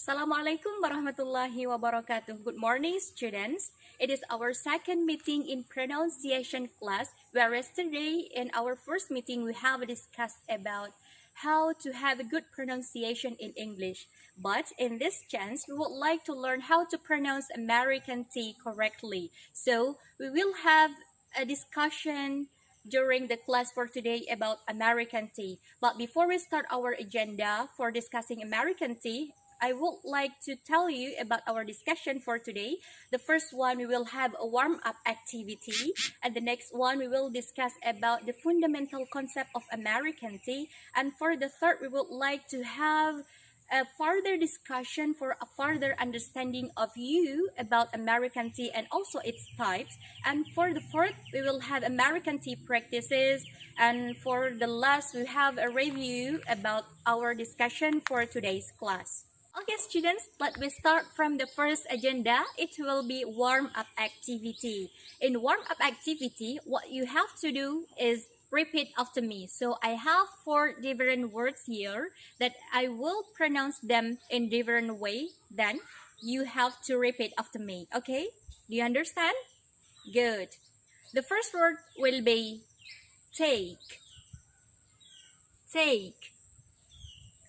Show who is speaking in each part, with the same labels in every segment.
Speaker 1: Assalamualaikum warahmatullahi wabarakatuh. Good morning, students. It is our second meeting in pronunciation class, whereas today in our first meeting we have discussed about how to have a good pronunciation in English. But in this chance, we would like to learn how to pronounce American T correctly. So we will have a discussion during the class for today about American tea. But before we start our agenda for discussing American tea, I would like to tell you about our discussion for today. The first one, we will have a warm-up activity, and the next one, we will discuss about the fundamental concept of American tea, and for the third, we would like to have a further discussion for a further understanding of you about American tea and also its types. And for the fourth, we will have American tea practices. And for the last, we have a review about our discussion for today's class. Okay, students, let me start from the first agenda. It will be warm-up activity. In warm-up activity, what you have to do is repeat after me. So I have 4 different words here that I will pronounce them in different way. Then you have to repeat after me. Okay? Do you understand? Good. The first word will be take. Take.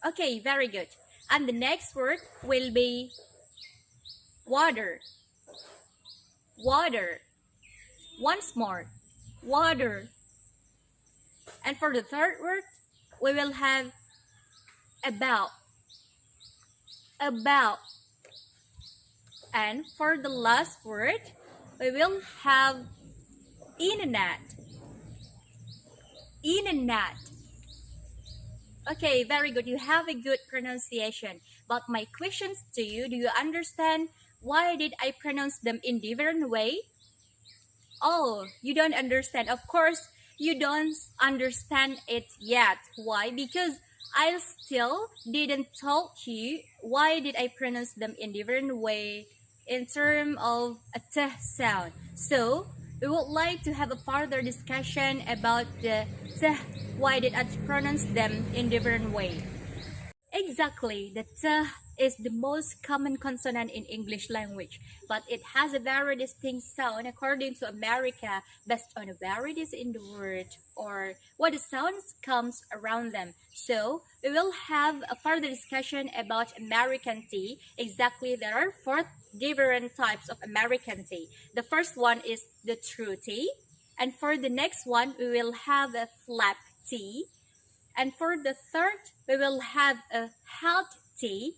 Speaker 1: Okay, very good. And the next word will be water. Water. Once more. Water. And for the third word, we will have about. About. And for the last word, we will have internet. Internet. Okay, very good. You have a good pronunciation. But my questions to you, do you understand why did I pronounce them in different way? Oh, you don't understand. Of course, you don't understand it yet. Why? Because I still didn't tell you why did I pronounce them in different way in terms of a t sound. So we would like to have a further discussion about the t. Why did I pronounce them in different way? Exactly, the t is the most common consonant in English language, but it has a very distinct sound according to America based on where it is in the word or what the sounds comes around them. So we will have a further discussion about American tea. Exactly, there are 4 different types of American tea. The first one is the true tea, and for the next one we will have a flap tea, and for the third we will have a hot tea,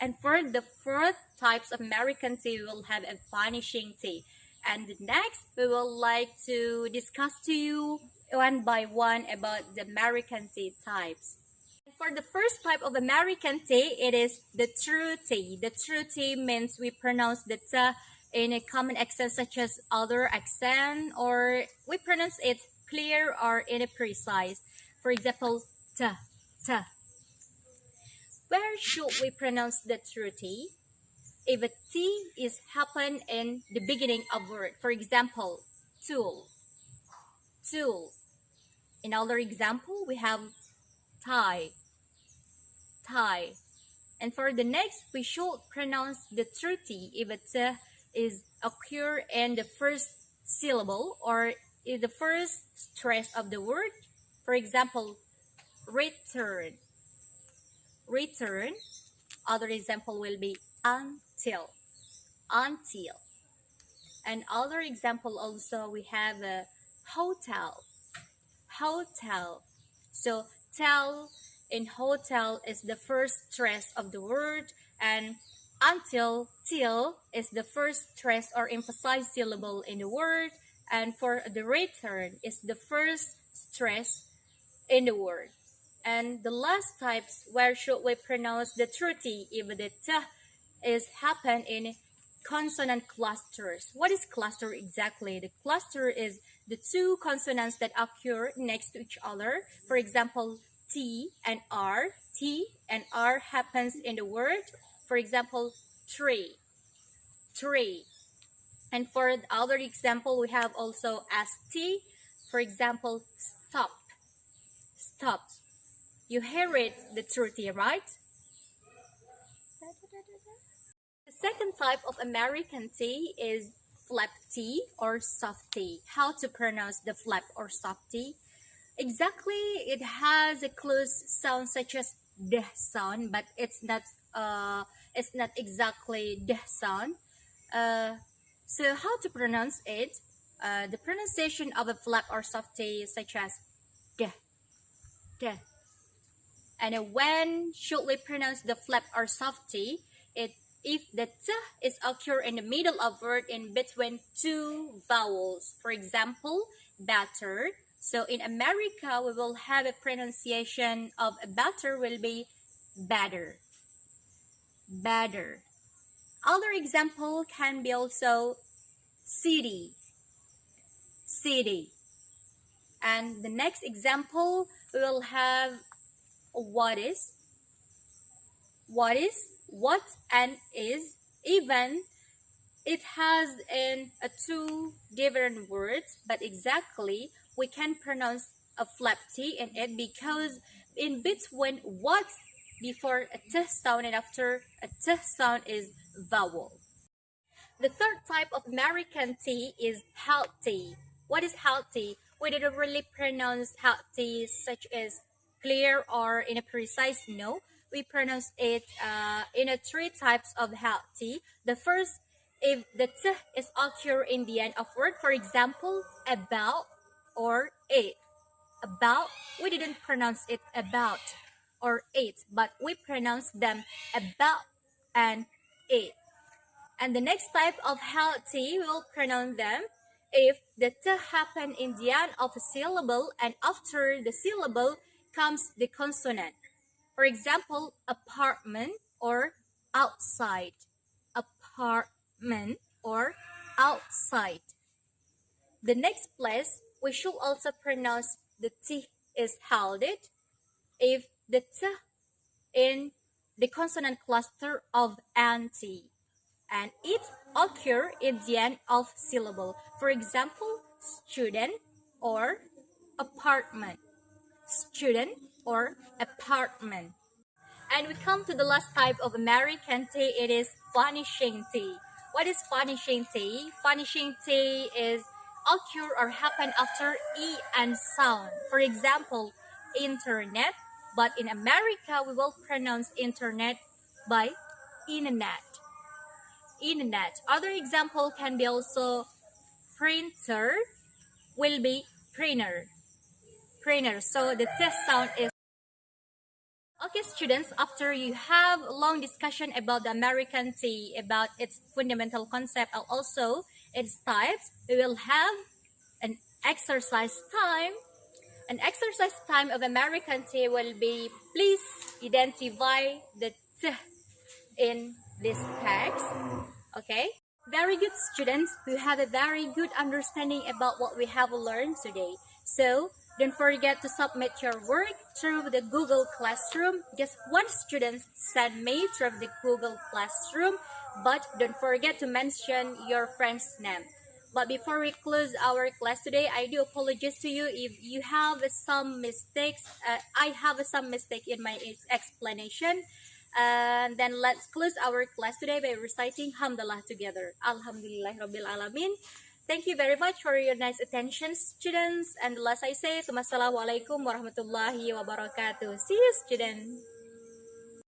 Speaker 1: and for the fourth types of American tea we will have a vanishing tea. And next we will like to discuss to you one by one about the American tea types. For the first type of American tea, it is the true tea. The true tea means we pronounce the t in a common accent such as other accent, or we pronounce it clear or in a precise. For example, t, t. Where should we pronounce the true T? If a T is happen in the beginning of word, for example, tool, tool. Another example, we have tie, tie. And for the next, we should pronounce the true T if a T is occur in the first syllable or in the first stress of the word. For example, return, return. Other example will be until, until. And other example also we have a hotel, hotel. So tell in hotel is the first stress of the word, and until, till is the first stress or emphasized syllable in the word, and for the return is the first stress in the word. And the last types, where should we pronounce the true T if the t is happen in consonant clusters? What is cluster exactly? The cluster is the 2 consonants that occur next to each other. For example, T and R. T and R happens in the word. For example, tree, tree. And for the other example, we have also ST. For example, stop, stop. You hear it, the true T, right? The second type of American T is flap T or soft T. How to pronounce the flap or soft T? Exactly, it has a close sound such as the sound, but it's not exactly the sound. So how to pronounce it? The pronunciation of a flap or soft T is such as the. And when should we pronounce the flap or soft T? If the T is occur in the middle of word in between two vowels. For example, batter. So in America, we will have a pronunciation of a batter will be batter. Batter. Other example can be also city. City. And the next example, we will have what is, what and is. Even it has in two different words, but exactly we can pronounce a flap T in it because in between what before a T sound and after a T sound is vowel. The third type of American T is healthy. What is healthy? We didn't really pronounce healthy such as clear or in a precise no. We pronounce it in a three types of healthy. The first, if the T is occur in the end of word, for example, about or it. About, we didn't pronounce it about or it, but we pronounce them about and it. And the next type of healthy, we'll pronounce them if the T happen in the end of a syllable and after the syllable comes the consonant. For example, apartment or outside. Apartment or outside. The next place, we should also pronounce the T is held if the T in the consonant cluster of anti and it occur in the end of syllable. For example, student or apartment. Student or apartment. And we come to the last type of American T. It is vanishing T. What is vanishing T? Vanishing T is occur or happen after E and sound. For example, internet. But in America, we will pronounce internet by internet. Internet. Other example can be also printer will be printer. Printer. So the T sound is. Okay, students, after you have a long discussion about the American T, about its fundamental concept and also its types, we will have an exercise time. An exercise time of American T will be, please identify the T in this text. Okay? Very good, students. We have a very good understanding about what we have learned today. So, don't forget to submit your work through the Google Classroom. Just one student sent me through the Google Classroom, but don't forget to mention your friend's name. But before we close our class today, I do apologize to you if you have some mistakes. I have some mistake in my explanation. And then let's close our class today by reciting Hamdalah together. Alhamdulillah Rabbil Alamin. Thank you very much for your nice attention, students. And last I say, Wassalamualaikum warahmatullahi wabarakatuh. See you, students.